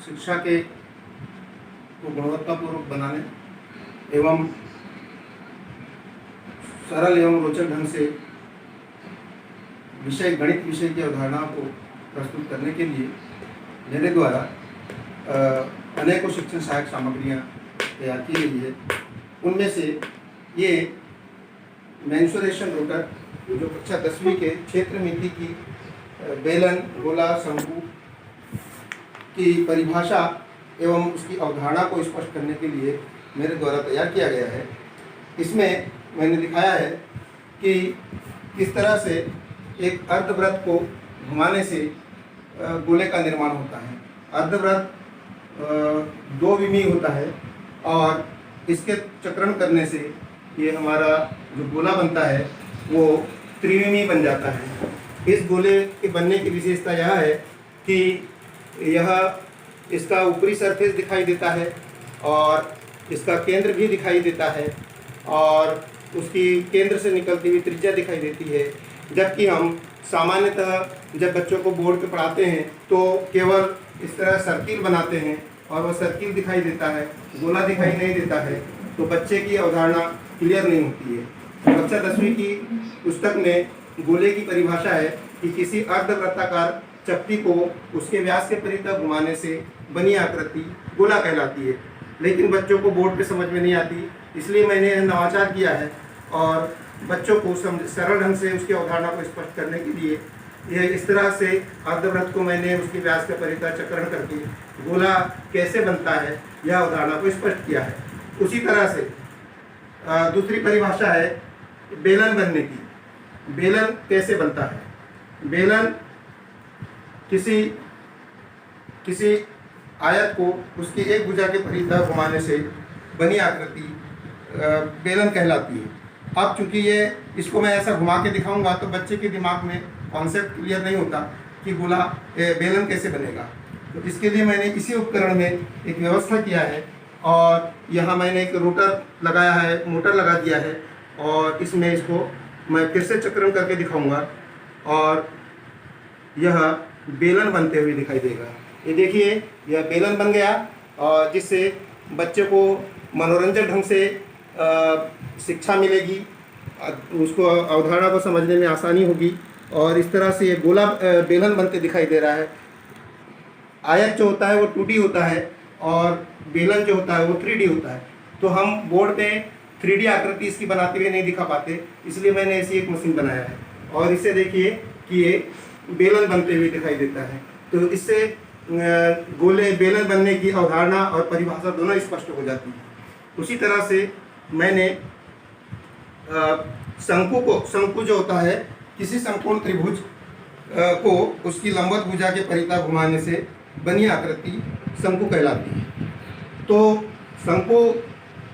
शिक्षा के को गुणवत्तापूर्वक बनाने एवं सरल एवं रोचक ढंग से गणित विषय की अवधारणाओं को प्रस्तुत करने के लिए मेरे द्वारा अनेकों शिक्षण सहायक सामग्रियाँ तैयार की गई है। उनमें से ये मेंसुरेशन रोटर जो कक्षा 10वीं के क्षेत्र मिति की बेलन, गोला, शंकु की परिभाषा एवं उसकी अवधारणा को स्पष्ट करने के लिए मेरे द्वारा तैयार किया गया है। इसमें मैंने दिखाया है कि किस तरह से एक अर्धवृत्त को घुमाने से गोले का निर्माण होता है। अर्धवृत्त दो विमीय होता है और इसके चक्रण करने से ये हमारा जो गोला बनता है वो त्रिविमीय बन जाता है। इस गोले के बनने की विशेषता यह है कि इसका ऊपरी सरफेस दिखाई देता है और इसका केंद्र भी दिखाई देता है और उसकी केंद्र से निकलती हुई त्रिज्या दिखाई देती है। जबकि हम सामान्यतः जब बच्चों को बोर्ड पे पढ़ाते हैं तो केवल इस तरह सर्किल बनाते हैं और वह सर्किल दिखाई देता है, गोला दिखाई नहीं देता है, तो बच्चे की अवधारणा क्लियर नहीं होती है। कक्षा 10वीं की पुस्तक में गोले की परिभाषा है कि किसी अर्धवृत्ताकार चपटी को उसके व्यास के परितः घुमाने से बनी आकृति गोला कहलाती है। लेकिन बच्चों को बोर्ड पे समझ में नहीं आती, इसलिए मैंने यह नवाचार किया है और बच्चों को सरल ढंग से उसकी अवधारणा को स्पष्ट करने के लिए यह इस तरह से अर्धवृत्त को मैंने उसके व्यास का परितः चक्रण करके गोला कैसे बनता है यह अवधारणा को स्पष्ट किया है। उसी तरह से दूसरी परिभाषा है बेलन बनने की। बेलन कैसे बनता है? बेलन किसी आयत को उसकी एक भुजा के परितः घुमाने से बनी आकृति बेलन कहलाती है। अब चूंकि इसको मैं ऐसा घुमा के दिखाऊंगा तो बच्चे के दिमाग में कॉन्सेप्ट क्लियर नहीं होता कि गोला बेलन कैसे बनेगा। तो इसके लिए मैंने इसी उपकरण में एक व्यवस्था किया है और यहाँ मैंने एक रोटर लगाया है, मोटर लगा दिया है और इसमें इसको मैं फिर से चक्रण करके दिखाऊंगा और यह बेलन बनते हुए दिखाई देगा। ये देखिए, यह बेलन बन गया और जिससे बच्चे को मनोरंजक ढंग से शिक्षा मिलेगी, उसको अवधारणा को समझने में आसानी होगी और इस तरह से ये गोला बेलन बनते दिखाई दे रहा है। आयत जो होता है वो 2D होता है और बेलन जो होता है वो 3D होता है। तो हम बोर्ड पे 3D आकृति इसकी बनाते हुए नहीं दिखा पाते, इसलिए मैंने ऐसी एक मशीन बनाया है और इसे देखिए कि ये बेलन बनते हुए दिखाई देता है। तो इससे गोले बेलन बनने की अवधारणा और परिभाषा दोनों स्पष्ट हो जाती है। उसी तरह से मैंने शंकु जो होता है, किसी समकोण त्रिभुज को उसकी लंबवत भुजा के परितः घुमाने से बनी आकृति शंकु कहलाती है। तो शंकु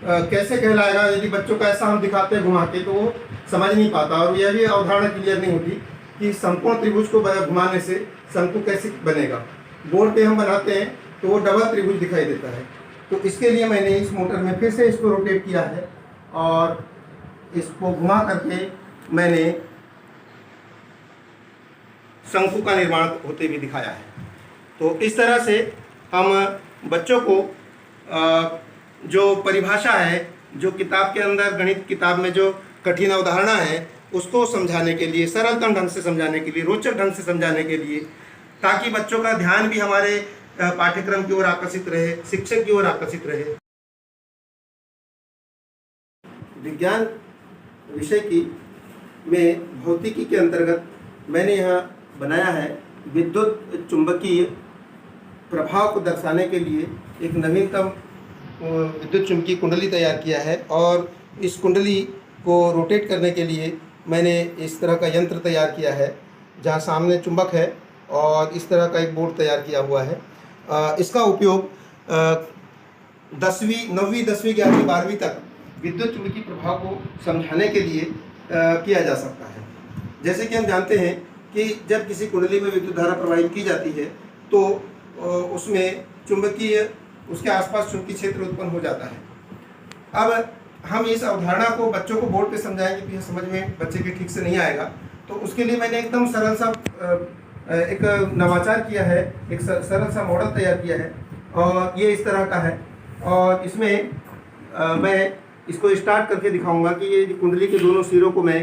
कैसे कहलाएगा? यदि बच्चों को ऐसा हम दिखाते हैं घुमा के तो वो समझ नहीं पाता और यह भी अवधारणा क्लियर नहीं होती कि समकोण त्रिभुज को घुमाने से शंकु कैसे बनेगा। बोर्ड पे हम बनाते हैं तो वो डबल त्रिभुज दिखाई देता है। तो इसके लिए मैंने इस मोटर में फिर से इसको रोटेट किया है और इसको घुमा करके मैंने शंकु का निर्माण होते हुए दिखाया है। तो इस तरह से हम बच्चों को जो परिभाषा है, जो किताब के अंदर गणित किताब में जो कठिन अवधारणा है उसको समझाने के लिए, सरलतम ढंग से समझाने के लिए, रोचक ढंग से समझाने के लिए, ताकि बच्चों का ध्यान भी हमारे पाठ्यक्रम की ओर आकर्षित रहे, शिक्षक की ओर आकर्षित रहे। विज्ञान विषय की में भौतिकी के अंतर्गत मैंने यहाँ बनाया है विद्युत चुंबकीय प्रभाव को दर्शाने के लिए एक नवीनतम विद्युत चुंबकीय कुंडली तैयार किया है और इस कुंडली को रोटेट करने के लिए मैंने इस तरह का यंत्र तैयार किया है जहाँ सामने चुंबक है और इस तरह का एक बोर्ड तैयार किया हुआ है। इसका उपयोग 9वीं 10वीं 11वीं 12वीं तक विद्युत चुंबकीय प्रभाव को समझाने के लिए किया जा सकता है। जैसे कि हम जानते हैं कि जब किसी कुंडली में विद्युत धारा प्रवाहित की जाती है तो उसमें चुंबकीय, उसके आसपास चुंबकीय क्षेत्र उत्पन्न हो जाता है। अब हम इस अवधारणा को बच्चों को बोर्ड पे समझाएंगे तो यह समझ में बच्चे के ठीक से नहीं आएगा। तो उसके लिए मैंने एकदम सरल सा एक नवाचार किया है, एक सरल सा मॉडल तैयार किया है और ये इस तरह का है। और इसमें मैं इसको स्टार्ट करके दिखाऊंगा कि ये कुंडली के दोनों सिरों को मैं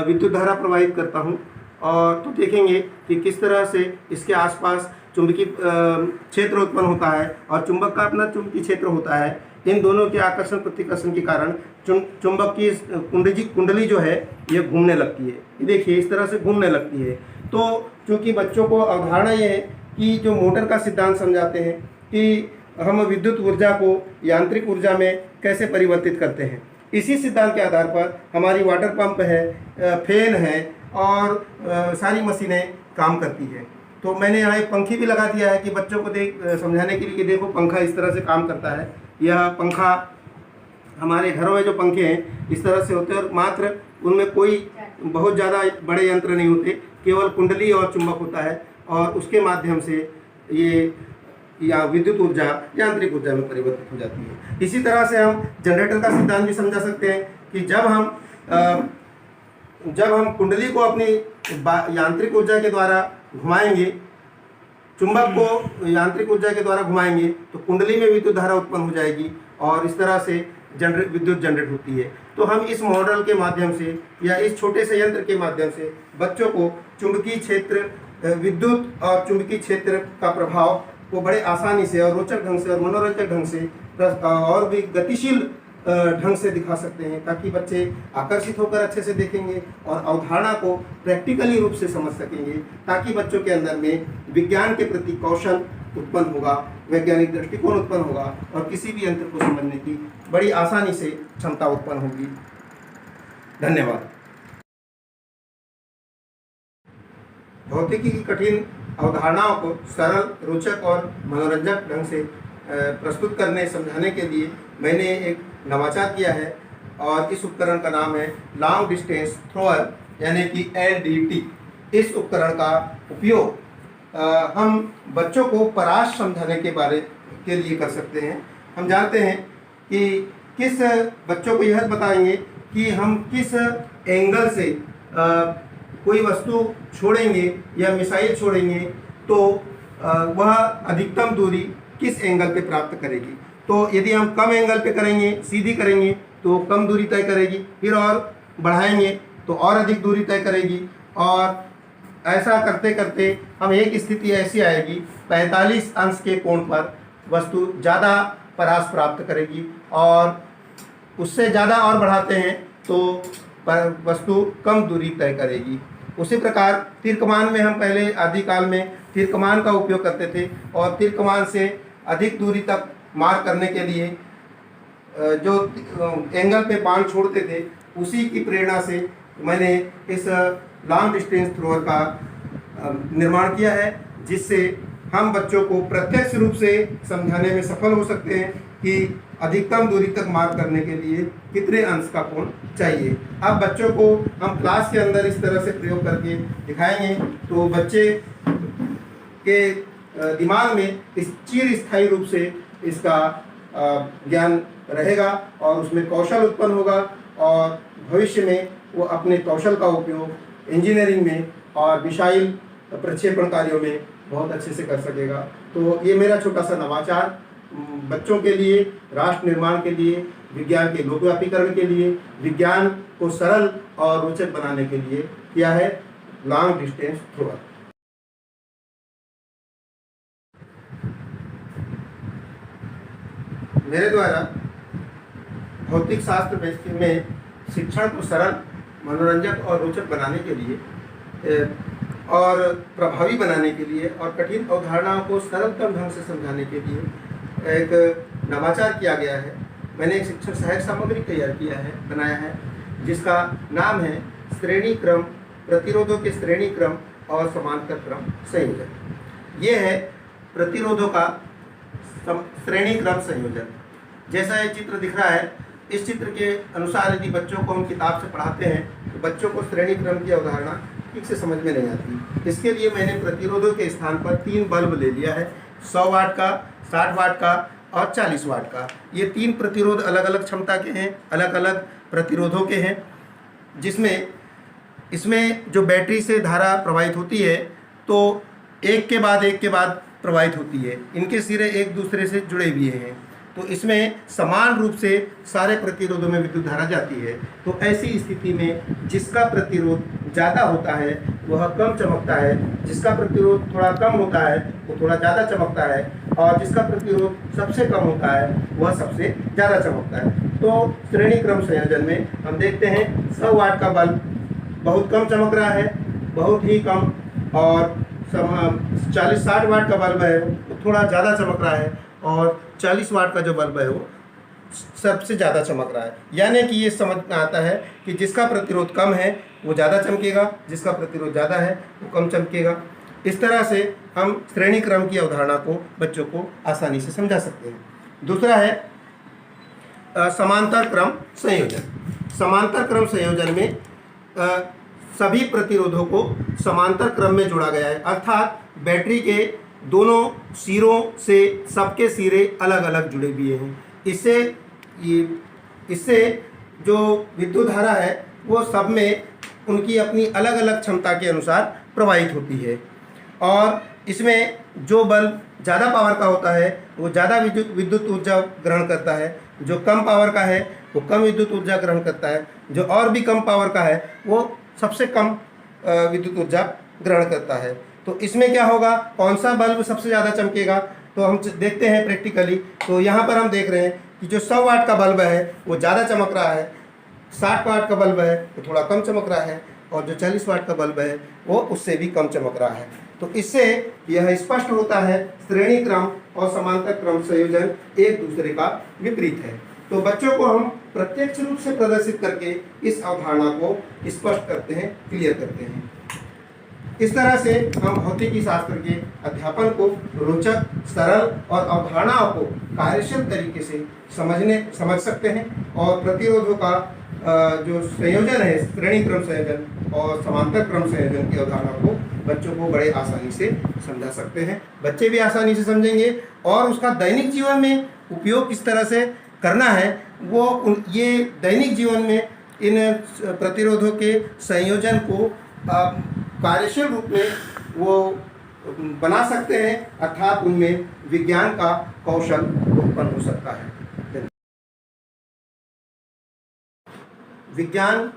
विद्युत धारा प्रवाहित करता हूँ, और तो देखेंगे कि किस तरह से इसके आसपास चुंबकीय क्षेत्र उत्पन्न होता है और चुंबक का अपना चुंबकीय क्षेत्र होता है। इन दोनों के आकर्षण प्रतिकर्षण के कारण चुंबक की कुंडली जो है ये घूमने लगती है। ये देखिए इस तरह से घूमने लगती है। तो चूंकि बच्चों को अवधारणा ये है कि जो मोटर का सिद्धांत समझाते हैं कि हम विद्युत ऊर्जा को यांत्रिक ऊर्जा में कैसे परिवर्तित करते हैं, इसी सिद्धांत के आधार पर हमारी वाटर पंप है, फैन है और सारी मशीनें काम करती है। तो मैंने यहाँ एक पंखी भी लगा दिया है कि बच्चों को समझाने के लिए कि देखो पंखा इस तरह से काम करता है। यह पंखा हमारे घरों में जो पंखे हैं इस तरह से होते हैं और मात्र उनमें कोई बहुत ज़्यादा बड़े यंत्र नहीं होते, केवल कुंडली और चुंबक होता है और उसके माध्यम से ये या विद्युत ऊर्जा यांत्रिक ऊर्जा में परिवर्तित हो जाती है। इसी तरह से हम जनरेटर का सिद्धांत भी समझा सकते हैं कि जब हम कुंडली को अपनी यांत्रिक ऊर्जा के द्वारा घुमाएंगे, चुंबक को यांत्रिक ऊर्जा के द्वारा घुमाएंगे तो कुंडली में विद्युत धारा उत्पन्न हो जाएगी और इस तरह से विद्युत जनरेट होती है। तो हम इस मॉडल के माध्यम से या इस छोटे से यंत्र के माध्यम से बच्चों को चुंबकीय क्षेत्र, विद्युत और चुंबकीय क्षेत्र का प्रभाव को बड़े आसानी से और रोचक ढंग से और मनोरंजक ढंग से और भी गतिशील ढंग से दिखा सकते हैं, ताकि बच्चे आकर्षित होकर अच्छे से देखेंगे और अवधारणा को प्रैक्टिकली रूप से समझ सकेंगे, ताकि बच्चों के अंदर में विज्ञान के प्रति कौशल उत्पन्न होगा, वैज्ञानिक दृष्टिकोण उत्पन्न होगा और किसी भी यंत्र को समझने की बड़ी आसानी से क्षमता उत्पन्न होगी। धन्यवाद। भौतिकी की कठिन अवधारणाओं को सरल, रोचक और मनोरंजक ढंग से प्रस्तुत करने, समझाने के लिए मैंने एक नवाचार किया है और इस उपकरण का नाम है लॉन्ग डिस्टेंस थ्रोअर यानी कि LDT। इस उपकरण का उपयोग हम बच्चों को पराश समझाने के लिए कर सकते हैं। हम जानते हैं कि बच्चों को यह बताएंगे कि हम किस एंगल से कोई वस्तु छोड़ेंगे या मिसाइल छोड़ेंगे तो वह अधिकतम दूरी किस एंगल पे प्राप्त करेगी। तो यदि हम कम एंगल पे करेंगे, सीधी करेंगे तो कम दूरी तय करेगी, फिर और बढ़ाएंगे तो और अधिक दूरी तय करेगी, और ऐसा करते करते हम एक स्थिति ऐसी आएगी 45 अंश के कोण पर वस्तु ज़्यादा परास प्राप्त करेगी, और उससे ज़्यादा और बढ़ाते हैं तो वस्तु कम दूरी तय करेगी। उसी प्रकार तीर कमान में हम पहले आदिकाल में तीर कमान का उपयोग करते थे और तीर कमान से अधिक दूरी तक मार करने के लिए जो एंगल पे बाण छोड़ते थे, उसी की प्रेरणा से मैंने इस लॉन्ग डिस्टेंस थ्रोअर का निर्माण किया है, जिससे हम बच्चों को प्रत्यक्ष रूप से समझाने में सफल हो सकते हैं कि अधिकतम दूरी तक मार करने के लिए कितने अंश का कोण चाहिए। अब बच्चों को हम क्लास के अंदर इस तरह से प्रयोग करके दिखाएंगे तो बच्चे के दिमाग में इस चिर स्थायी रूप से इसका ज्ञान रहेगा और उसमें कौशल उत्पन्न होगा, और भविष्य में वो अपने कौशल का उपयोग इंजीनियरिंग में और मिसाइल प्रक्षेपण कार्यों में बहुत अच्छे से कर सकेगा। तो ये मेरा छोटा सा नवाचार बच्चों के लिए, राष्ट्र निर्माण के लिए, विज्ञान के लोकव्यापीकरण के लिए, विज्ञान को सरल और रोचक बनाने के लिए किया है लॉन्ग डिस्टेंस थ्रोअर। मेरे द्वारा भौतिक शास्त्र में शिक्षण को सरल, मनोरंजक और रोचक बनाने के लिए और प्रभावी बनाने के लिए और कठिन अवधारणाओं को सरलतम ढंग से समझाने के लिए एक नवाचार किया गया है। मैंने एक शिक्षण सहायक सामग्री तैयार किया है, बनाया है, जिसका नाम है श्रेणी क्रम, प्रतिरोधों के श्रेणी क्रम और समांतर क्रम संयोजन। ये है प्रतिरोधों का श्रेणी क्रम संयोजन। जैसा ये चित्र दिख रहा है, इस चित्र के अनुसार यदि बच्चों को हम किताब से पढ़ाते हैं तो बच्चों को श्रेणी क्रम की अवधारणा ठीक से समझ में नहीं आती। इसके लिए मैंने प्रतिरोधों के स्थान पर 3 बल्ब ले लिया है, 100 वाट का, 60 वाट का और 40 वाट का। ये 3 प्रतिरोध अलग अलग क्षमता के हैं, अलग अलग प्रतिरोधों के हैं, जिसमें इसमें जो बैटरी से धारा प्रवाहित होती है तो एक के बाद प्रवाहित होती है। इनके सिरे एक दूसरे से जुड़े हुए हैं, तो इसमें समान रूप से सारे प्रतिरोधों में विद्युत धारा जाती है। तो ऐसी स्थिति में जिसका प्रतिरोध ज़्यादा होता है वह कम चमकता है, जिसका प्रतिरोध थोड़ा कम होता है वो थोड़ा ज़्यादा चमकता है, और जिसका प्रतिरोध सबसे कम होता है वह सबसे ज़्यादा चमकता है। तो श्रेणी क्रम संयोजन में हम देखते हैं 100 वाट का बल्ब बहुत कम चमक रहा है, बहुत ही कम, और 40-60 वाट का बल्ब है वो थोड़ा ज़्यादा चमक रहा है, और 40 वाट का जो बल्ब है वो सबसे ज़्यादा चमक रहा है। यानी कि ये समझ में आता है कि जिसका प्रतिरोध कम है वो ज़्यादा चमकेगा, जिसका प्रतिरोध ज़्यादा है वो कम चमकेगा। इस तरह से हम श्रेणी क्रम की अवधारणा को बच्चों को आसानी से समझा सकते हैं। दूसरा है समांतर क्रम संयोजन। समांतर क्रम संयोजन में सभी प्रतिरोधों को समांतर क्रम में जोड़ा गया है, अर्थात बैटरी के दोनों सिरों से सबके सिरे अलग अलग जुड़े हुए हैं। इससे जो विद्युत धारा है वो सब में उनकी अपनी अलग अलग क्षमता के अनुसार प्रवाहित होती है, और इसमें जो बल्ब ज़्यादा पावर का होता है वो ज़्यादा विद्युत ऊर्जा ग्रहण करता है, जो कम पावर का है वो कम विद्युत ऊर्जा ग्रहण करता है, जो और भी कम पावर का है वो सबसे कम विद्युत ऊर्जा ग्रहण करता है। तो इसमें क्या होगा, कौन सा बल्ब सबसे ज़्यादा चमकेगा, तो हम देखते हैं प्रैक्टिकली। तो यहाँ पर हम देख रहे हैं कि जो 100 वाट का बल्ब है वो ज़्यादा चमक रहा है, 60 वाट का बल्ब है वो थोड़ा कम चमक रहा है, और जो 40 वाट का बल्ब है वो उससे भी कम चमक रहा है। तो इससे यह स्पष्ट होता है श्रेणी क्रम और समांतर क्रम संयोजन एक दूसरे का विपरीत है। तो बच्चों को हम प्रत्यक्ष रूप से प्रदर्शित करके इस अवधारणा को स्पष्ट करते हैं, क्लियर करते हैं। इस तरह से हम भौतिकी शास्त्र के अध्यापन को रोचक, सरल और अवधारणाओं को कार्यशील तरीके से समझ सकते हैं, और प्रतिरोधों का जो संयोजन है, श्रेणी क्रम संयोजन और समांतर क्रम संयोजन की अवधारणा को बच्चों को बड़े आसानी से समझा सकते हैं। बच्चे भी आसानी से समझेंगे, और उसका दैनिक जीवन में उपयोग किस तरह से करना है वो ये दैनिक जीवन में इन प्रतिरोधों के संयोजन को कार्यशील रूप में वो बना सकते हैं, अर्थात उनमें विज्ञान का कौशल उत्पन्न हो सकता है। विज्ञान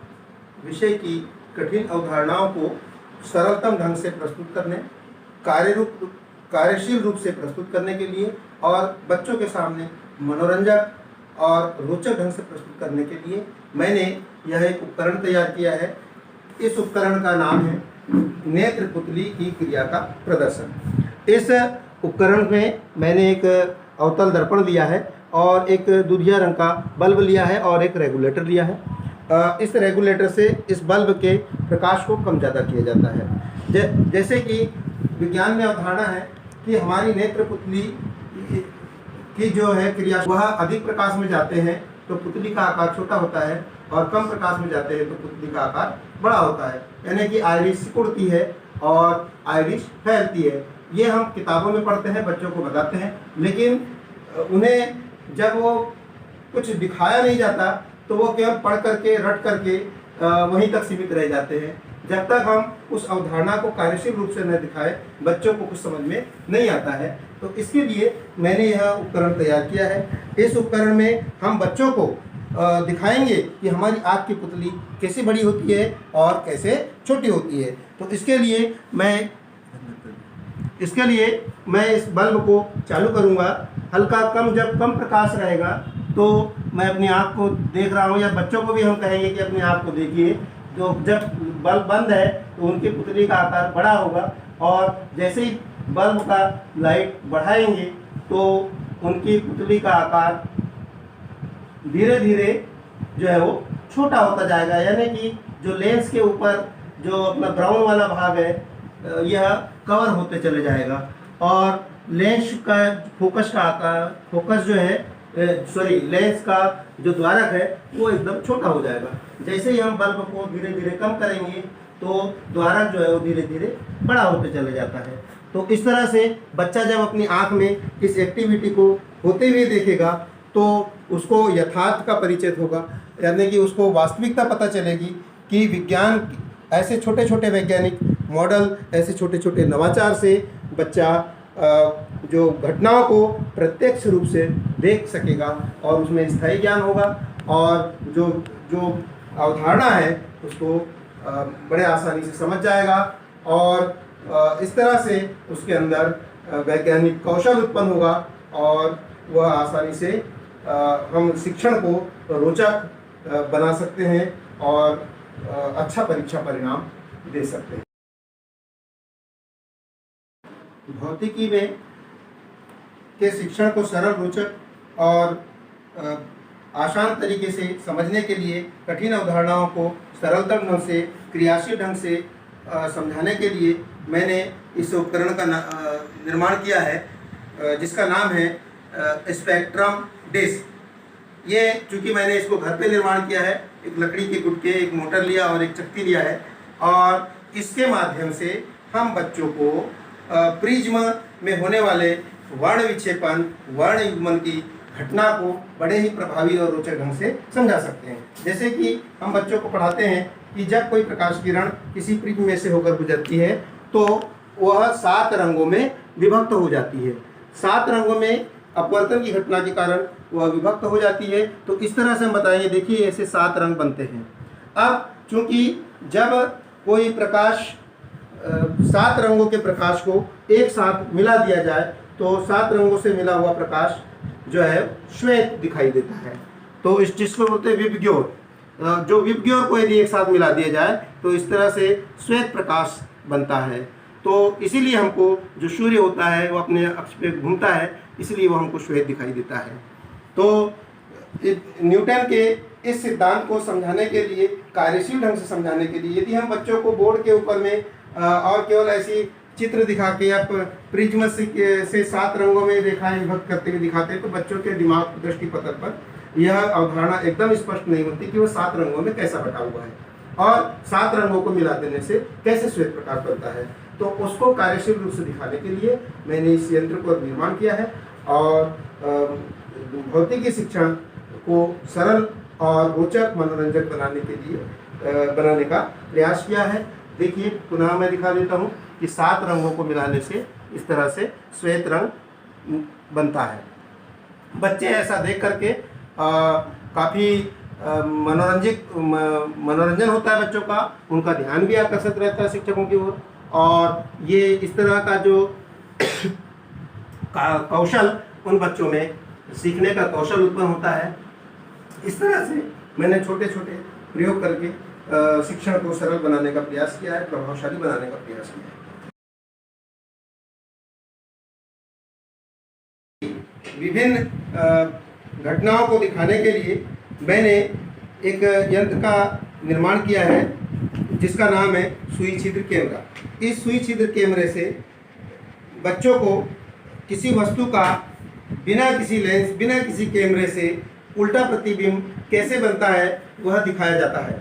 विषय की कठिन अवधारणाओं को सरलतम ढंग से प्रस्तुत करने, कार्यशील रूप से प्रस्तुत करने के लिए, और बच्चों के सामने मनोरंजक और रोचक ढंग से प्रस्तुत करने के लिए मैंने यह एक उपकरण तैयार किया है। इस उपकरण का नाम है नेत्र पुतली की क्रिया का प्रदर्शन। इस उपकरण में मैंने एक अवतल दर्पण लिया है, और एक दूधिया रंग का बल्ब लिया है, और एक रेगुलेटर लिया है। इस रेगुलेटर से इस बल्ब के प्रकाश को कम ज़्यादा किया जाता है। जैसे कि विज्ञान में अवधारणा है कि हमारी नेत्र पुतली की जो है क्रिया वह अधिक प्रकाश में जाते हैं तो पुतली का आकार छोटा होता है, और कम प्रकाश में जाते हैं तो पुतली का आकार बड़ा होता है। यानी कि आइरिस सिकुड़ती है और आइरिस फैलती है। ये हम किताबों में पढ़ते हैं, बच्चों को बताते हैं, लेकिन उन्हें जब वो कुछ दिखाया नहीं जाता तो वो केवल पढ़ करके, रट करके वहीं तक सीमित रह जाते हैं। जब तक हम उस अवधारणा को कार्यशील रूप से न दिखाए बच्चों को कुछ समझ में नहीं आता है। तो इसके लिए मैंने यह उपकरण तैयार किया है। इस उपकरण में हम बच्चों को दिखाएंगे कि हमारी आँख की पुतली कैसे बड़ी होती है और कैसे छोटी होती है। तो इसके लिए मैं इस बल्ब को चालू करूँगा। हल्का जब कम प्रकाश रहेगा तो मैं अपनी आँख को देख रहा हूँ, या बच्चों को भी हम कहेंगे कि अपनी आँख को देखिए। तो जब बल्ब बंद है तो उनकी पुतली का आकार बड़ा होगा, और जैसे ही बल्ब का लाइट बढ़ाएंगे तो उनकी पुतली का आकार धीरे धीरे जो है वो छोटा होता जाएगा। यानी कि जो लेंस के ऊपर जो अपना ब्राउन वाला भाग है यह कवर होते चले जाएगा, और लेंस का फोकस जो है लेंस का जो द्वारक है वो एकदम छोटा हो जाएगा। जैसे ही हम बल्ब को धीरे धीरे कम करेंगे तो द्वारक जो है वो धीरे धीरे बड़ा होते चले जाता है। तो इस तरह से बच्चा जब अपनी आँख में इस एक्टिविटी को होते हुए देखेगा तो उसको यथार्थ का परिचय होगा, यानी कि उसको वास्तविकता पता चलेगी कि विज्ञान ऐसे छोटे छोटे वैज्ञानिक मॉडल, ऐसे छोटे छोटे नवाचार से बच्चा जो घटनाओं को प्रत्यक्ष रूप से देख सकेगा और उसमें स्थायी ज्ञान होगा और जो जो अवधारणा है उसको बड़े आसानी से समझ जाएगा और इस तरह से उसके अंदर वैज्ञानिक कौशल उत्पन्न होगा और वह आसानी से हम शिक्षण को रोचक बना सकते हैं और अच्छा परीक्षा परिणाम दे सकते हैं। भौतिकी में के शिक्षण को सरल, रोचक और आसान तरीके से समझने के लिए कठिन अवधारणाओं को सरलतम ढंग से, क्रियाशील ढंग से समझाने के लिए मैंने इस उपकरण का निर्माण किया है जिसका नाम है स्पेक्ट्रम डिस्क। ये चूँकि मैंने इसको घर पे निर्माण किया है, एक लकड़ी के गुटके, एक मोटर लिया और एक चक्की लिया है और इसके माध्यम से हम बच्चों को प्रिज्म में होने वाले वर्ण विक्षेपण, वर्ण युग्मन की घटना को बड़े ही प्रभावी और रोचक ढंग से समझा सकते हैं। जैसे कि हम बच्चों को पढ़ाते हैं कि जब कोई प्रकाश किरण किसी प्रिज्म में से होकर गुजरती है तो वह 7 रंगों में विभक्त हो जाती है। 7 रंगों में अपवर्तन की घटना के कारण वह विभक्त हो जाती है। तो इस तरह से हम बताएंगे, देखिए ऐसे 7 रंग बनते हैं। अब चूंकि जब कोई प्रकाश 7 रंगों के प्रकाश को एक साथ मिला दिया जाए तो 7 रंगों से मिला हुआ प्रकाश जो है श्वेत दिखाई देता है। तो इस चीज़ को बोलते हैं विबग्योर। जो विबग्योर को यदि एक साथ मिला दिया जाए तो इस तरह से श्वेत प्रकाश बनता है। तो इसीलिए हमको जो सूर्य होता है वो अपने अक्ष पे घूमता है, इसलिए वो हमको श्वेत दिखाई देता है। तो न्यूटन के इस सिद्धांत को समझाने के लिए, कार्यशील ढंग से समझाने के लिए, यदि हम बच्चों को बोर्ड के ऊपर में और केवल ऐसी चित्र दिखा के या प्रिज्म से 7 रंगों में रेखाएं विभक्त करते हुए दिखाते हैं तो बच्चों के दिमाग दृष्टि पटल पर यह अवधारणा एकदम स्पष्ट नहीं होती कि वह 7 रंगों में कैसा बटा हुआ है और 7 रंगों को मिला देने से कैसे श्वेत प्रकाश बनता है। तो उसको कार्यशील रूप से दिखाने के लिए मैंने इस यंत्र को निर्माण किया है और भौतिकी शिक्षण को सरल और रोचक, मनोरंजक बनाने का प्रयास किया है। देखिए पुनः मैं दिखा देता हूँ कि 7 रंगों को मिलाने से इस तरह से श्वेत रंग बनता है। बच्चे ऐसा देख करके काफ़ी मनोरंजन होता है बच्चों का, उनका ध्यान भी आकर्षित रहता है शिक्षकों की ओर और ये इस तरह का जो कौशल उन बच्चों में सीखने का कौशल उत्पन्न होता है। इस तरह से मैंने छोटे छोटे प्रयोग करके शिक्षण को सरल बनाने का प्रयास किया है, प्रभावशाली बनाने का प्रयास किया है। विभिन्न घटनाओं को दिखाने के लिए मैंने एक यंत्र का निर्माण किया है जिसका नाम है सुई छिद्र कैमरा। इस सुई छिद्र कैमरे से बच्चों को किसी वस्तु का बिना किसी लेंस, बिना किसी कैमरे से उल्टा प्रतिबिंब कैसे बनता है वह दिखाया जाता है।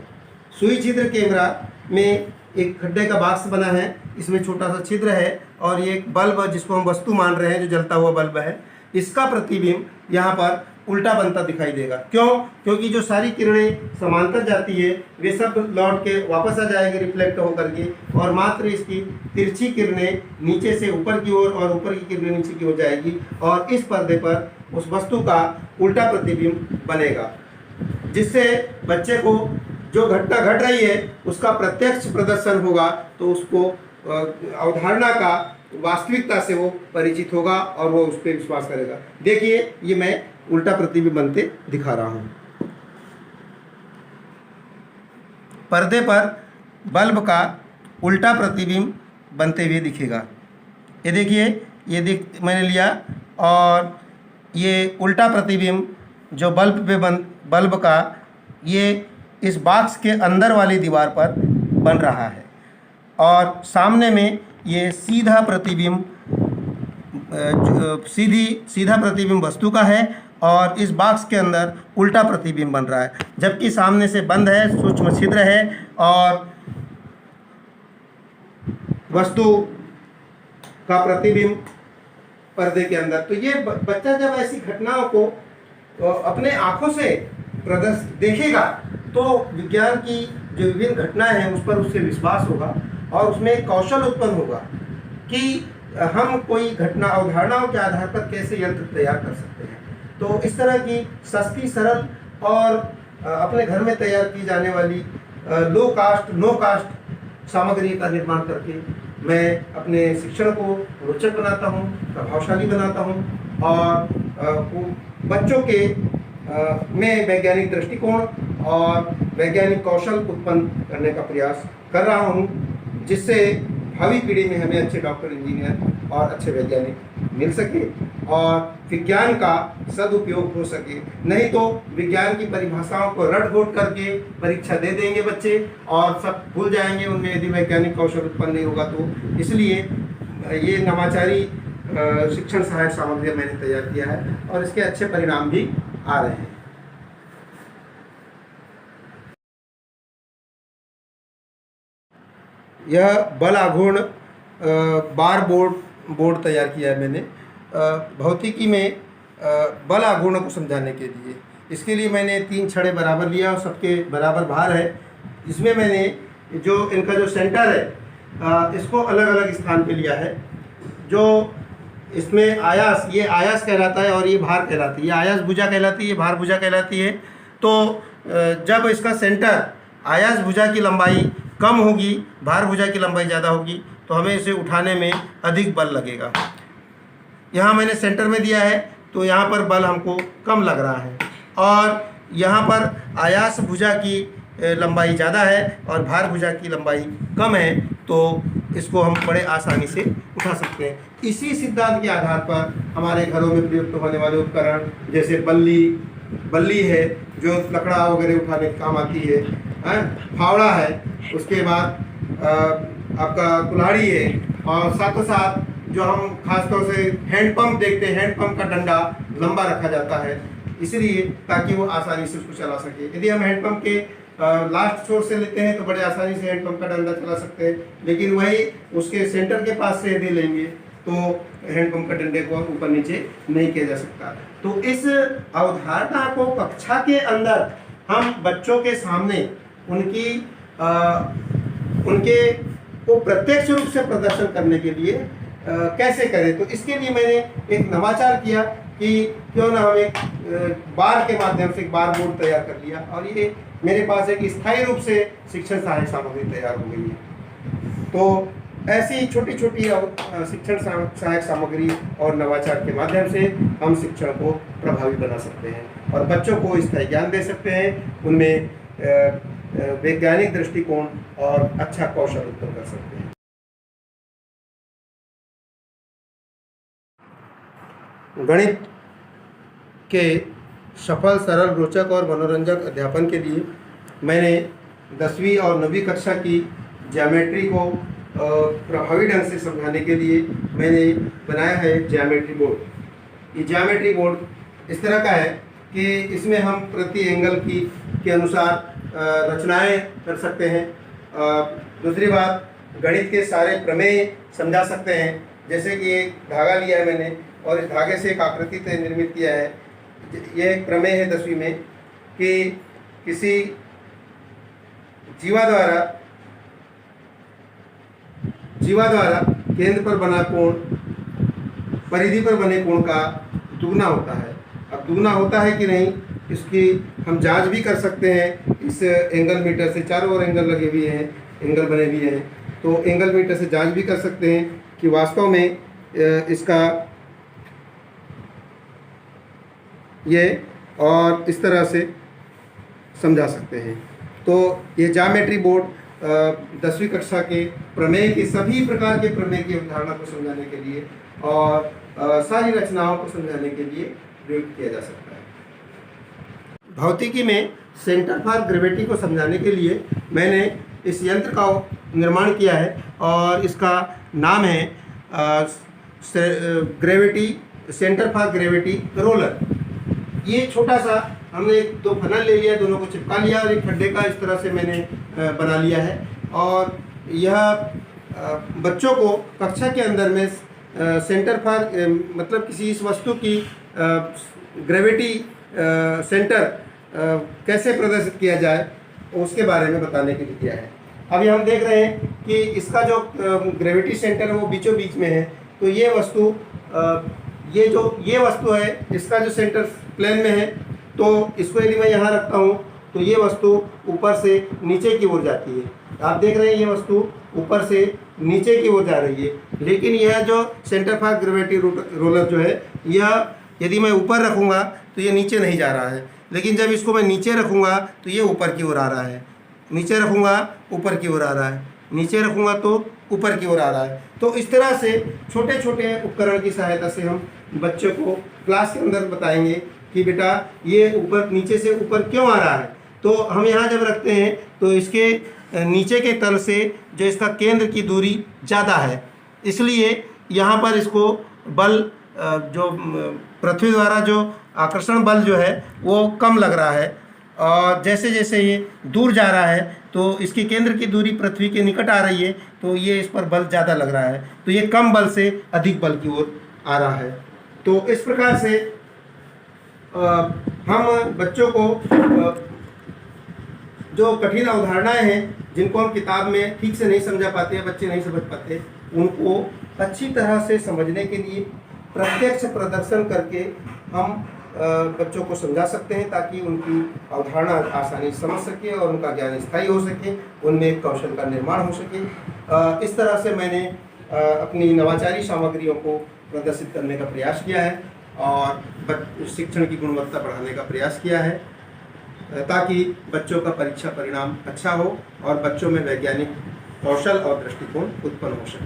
सुई छिद्र कैमरा में एक खड्डे का बॉक्स बना है, इसमें छोटा सा छिद्र है और ये एक बल्ब जिसको हम वस्तु मान रहे हैं, जो जलता हुआ बल्ब है, इसका प्रतिबिंब यहाँ पर उल्टा बनता दिखाई देगा। क्यों? क्योंकि जो सारी किरणें समांतर जाती है वे सब लौट के वापस आ जाएंगे रिफ्लेक्ट होकर के और मात्र इसकी तिरछी किरणें नीचे से ऊपर की ओर और ऊपर की किरणें नीचे की ओर जाएगी और इस पर्दे पर उस वस्तु का उल्टा प्रतिबिंब बनेगा, जिससे बच्चे को जो घटना घट रही है उसका प्रत्यक्ष प्रदर्शन होगा तो उसको अवधारणा का वास्तविकता से वो परिचित होगा और वो उस पर विश्वास करेगा। देखिए ये मैं उल्टा प्रतिबिंब बनते दिखा रहा हूँ। पर्दे पर बल्ब का उल्टा प्रतिबिंब बनते हुए दिखेगा। ये देखिए मैंने लिया और ये उल्टा प्रतिबिंब जो बल्ब का ये इस बॉक्स के अंदर वाली दीवार पर बन रहा है और सामने में ये सीधा प्रतिबिंब सीधा प्रतिबिंब वस्तु का है और इस बॉक्स के अंदर उल्टा प्रतिबिंब बन रहा है, जबकि सामने से बंद है, सूक्ष्म छिद्र है और वस्तु का प्रतिबिंब पर्दे के अंदर। तो ये बच्चा जब ऐसी घटनाओं को अपने आँखों से देखेगा तो विज्ञान की जो विभिन्न घटनाएं हैं उस पर उससे विश्वास होगा और उसमें एक कौशल उत्पन्न होगा कि हम कोई घटना अवधारणाओं के आधार पर कैसे यंत्र तैयार कर सकते हैं। तो इस तरह की सस्ती, सरल और अपने घर में तैयार की जाने वाली लो कास्ट, नो कास्ट सामग्री का निर्माण करके मैं अपने शिक्षण को रोचक बनाता हूँ, प्रभावशाली बनाता हूँ और बच्चों के में वैज्ञानिक दृष्टिकोण और वैज्ञानिक कौशल उत्पन्न करने का प्रयास कर रहा हूँ, जिससे भावी पीढ़ी में हमें अच्छे डॉक्टर, इंजीनियर और अच्छे वैज्ञानिक मिल सके और विज्ञान का सदुपयोग हो सके। नहीं तो विज्ञान की परिभाषाओं को रट घोट करके परीक्षा दे देंगे बच्चे और सब भूल जाएंगे उनमें, यदि वैज्ञानिक कौशल उत्पन्न नहीं होगा तो। इसलिए ये नवाचारी शिक्षण सहायक सामग्री मैंने तैयार किया है और इसके अच्छे परिणाम भी आ रहे हैं। यह बल आघूर्ण बार बोर्ड तैयार किया है मैंने भौतिकी में बल आघूर्ण को समझाने के लिए। इसके लिए मैंने 3 छड़े बराबर लिया और सबके बराबर भार है। इसमें मैंने जो इनका जो सेंटर है इसको अलग अलग स्थान पे लिया है। जो इसमें आयास, ये आयास कहलाता है और ये भार कहलाती है। ये आयास भुजा कहलाती है, ये भार भुजा कहलाती है। तो जब इसका सेंटर आयास भुजा की लंबाई कम होगी, भार भुजा की लंबाई ज़्यादा होगी, तो हमें इसे उठाने में अधिक बल लगेगा। यहाँ मैंने सेंटर में दिया है तो यहाँ पर बल हमको कम लग रहा है और यहाँ पर आयास भुजा की लंबाई ज़्यादा है और भार भुजा की लंबाई कम है, तो इसको हम बड़े आसानी से उठा सकते हैं। इसी सिद्धांत के आधार पर हमारे घरों में प्रयुक्त होने वाले उपकरण जैसे बल्ली है जो लकड़ा वगैरह उठाने के काम आती है, फावड़ा है, उसके बाद आपका कुल्हाड़ी है और साथों साथ जो हम खासतौर से हैंडपम्प देखते हैं, हैंडपम्प का डंडा लंबा रखा जाता है इसलिए ताकि वो आसानी से उसको चला सके। यदि हम हैंडपम्प के लास्ट छोर से लेते हैं तो बड़े आसानी से हैंडपम्प का डंडा चला सकते हैं, लेकिन वही उसके सेंटर के पास से यदि लेंगे तो हैंडपम्प का डंडे को ऊपर नीचे नहीं किया जा सकता। तो इस अवधारणा को कक्षा के अंदर हम बच्चों के सामने उनके को प्रत्यक्ष रूप से प्रदर्शन करने के लिए कैसे करें, तो इसके लिए मैंने एक नवाचार किया कि क्यों ना हम एक बार के माध्यम से एक बार बोर्ड तैयार कर लिया और ये मेरे पास एक स्थायी रूप से शिक्षण सहायक सामग्री तैयार हो गई है। तो ऐसी छोटी छोटी शिक्षण सहायक सामग्री और नवाचार के माध्यम से हम शिक्षण को प्रभावी बना सकते हैं और बच्चों को स्थायी ज्ञान दे सकते हैं, उनमें वैज्ञानिक दृष्टिकोण और अच्छा कौशल उत्पन्न कर सकते हैं। गणित के सफल, सरल, रोचक और मनोरंजक अध्यापन के लिए मैंने 10वीं और 9वीं कक्षा की ज्योमेट्री को प्रभावी ढंग से समझाने के लिए मैंने बनाया है ज्योमेट्री बोर्ड। ये ज्योमेट्री बोर्ड इस तरह का है कि इसमें हम प्रति एंगल के अनुसार रचनाएं कर सकते हैं। दूसरी बात, गणित के सारे प्रमेय समझा सकते हैं। जैसे कि एक धागा लिया है मैंने और इस धागे से एक आकृति निर्मित किया है। यह एक प्रमेय है 10वीं में कि किसी जीवा द्वारा केंद्र पर बना कोण परिधि पर बने कोण का दुगना होता है। अब दुगना होता है कि नहीं इसकी हम जांच भी कर सकते हैं। इस एंगल मीटर से चारों ओर एंगल लगे हुए हैं, एंगल बने हुए हैं, तो एंगल मीटर से जांच भी कर सकते हैं कि वास्तव में इसका ये और इस तरह से समझा सकते हैं। तो ये ज्योमेट्री बोर्ड 10वीं कक्षा के प्रमेय के सभी प्रकार के प्रमेय की अवधारणा को समझाने के लिए और सारी रचनाओं को समझाने के लिए प्रयोग किया जा सकता है। भौतिकी में सेंटर फॉर ग्रेविटी को समझाने के लिए मैंने इस यंत्र का निर्माण किया है और इसका नाम है gravity centre for gravity roller. ये छोटा सा हमने 2 फनल ले लिया, दोनों को चिपका लिया और एक खड्डे का इस तरह से मैंने बना लिया है और यह बच्चों को कक्षा के अंदर में सेंटर फॉर मतलब किसी इस वस्तु की ग्रेविटी सेंटर कैसे प्रदर्शित किया जाए उसके बारे में बताने के लिए किया है। अभी हम देख रहे हैं कि इसका जो ग्रेविटी सेंटर है वो बीचों बीच में है, तो ये वस्तु ये वस्तु है, इसका जो सेंटर प्लेन में है, तो इसको यदि मैं यहाँ रखता हूँ तो ये वस्तु ऊपर से नीचे की ओर जाती है। आप देख रहे हैं ये वस्तु ऊपर से नीचे की ओर जा रही है, लेकिन यह जो सेंटर फॉर ग्रेविटी रोलर जो है, यह यदि मैं ऊपर रखूँगा तो ये नीचे नहीं जा रहा है, लेकिन जब इसको मैं नीचे रखूँगा तो ये ऊपर की ओर आ रहा है, नीचे रखूँगा ऊपर की ओर आ रहा है, नीचे रखूँगा तो ऊपर की ओर आ रहा है। तो इस तरह से छोटे छोटे उपकरण की सहायता से हम बच्चों को क्लास के अंदर बताएंगे कि बेटा ये ऊपर नीचे से ऊपर क्यों आ रहा है। तो हम यहाँ जब रखते हैं तो इसके नीचे के तल से जो इसका केंद्र की दूरी ज़्यादा है, इसलिए यहाँ पर इसको बल जो पृथ्वी द्वारा जो आकर्षण बल जो है वो कम लग रहा है, और जैसे जैसे ये दूर जा रहा है तो इसके केंद्र की दूरी पृथ्वी के निकट आ रही है, तो ये इस पर बल ज़्यादा लग रहा है, तो ये कम बल से अधिक बल की ओर आ रहा है। तो इस प्रकार से हम बच्चों को जो कठिन अवधारणाएं हैं जिनको हम किताब में ठीक से नहीं समझा पाते, बच्चे नहीं समझ पाते, उनको अच्छी तरह से समझने के लिए प्रत्यक्ष प्रदर्शन करके हम बच्चों को समझा सकते हैं, ताकि उनकी अवधारणा आसानी से समझ सके और उनका ज्ञान स्थायी हो सके, उनमें एक कौशल का निर्माण हो सके। इस तरह से मैंने अपनी नवाचारी सामग्रियों को प्रदर्शित करने का प्रयास किया है और शिक्षण की गुणवत्ता बढ़ाने का प्रयास किया है, ताकि बच्चों का परीक्षा परिणाम अच्छा हो और बच्चों में वैज्ञानिक कौशल और दृष्टिकोण उत्पन्न हो सके।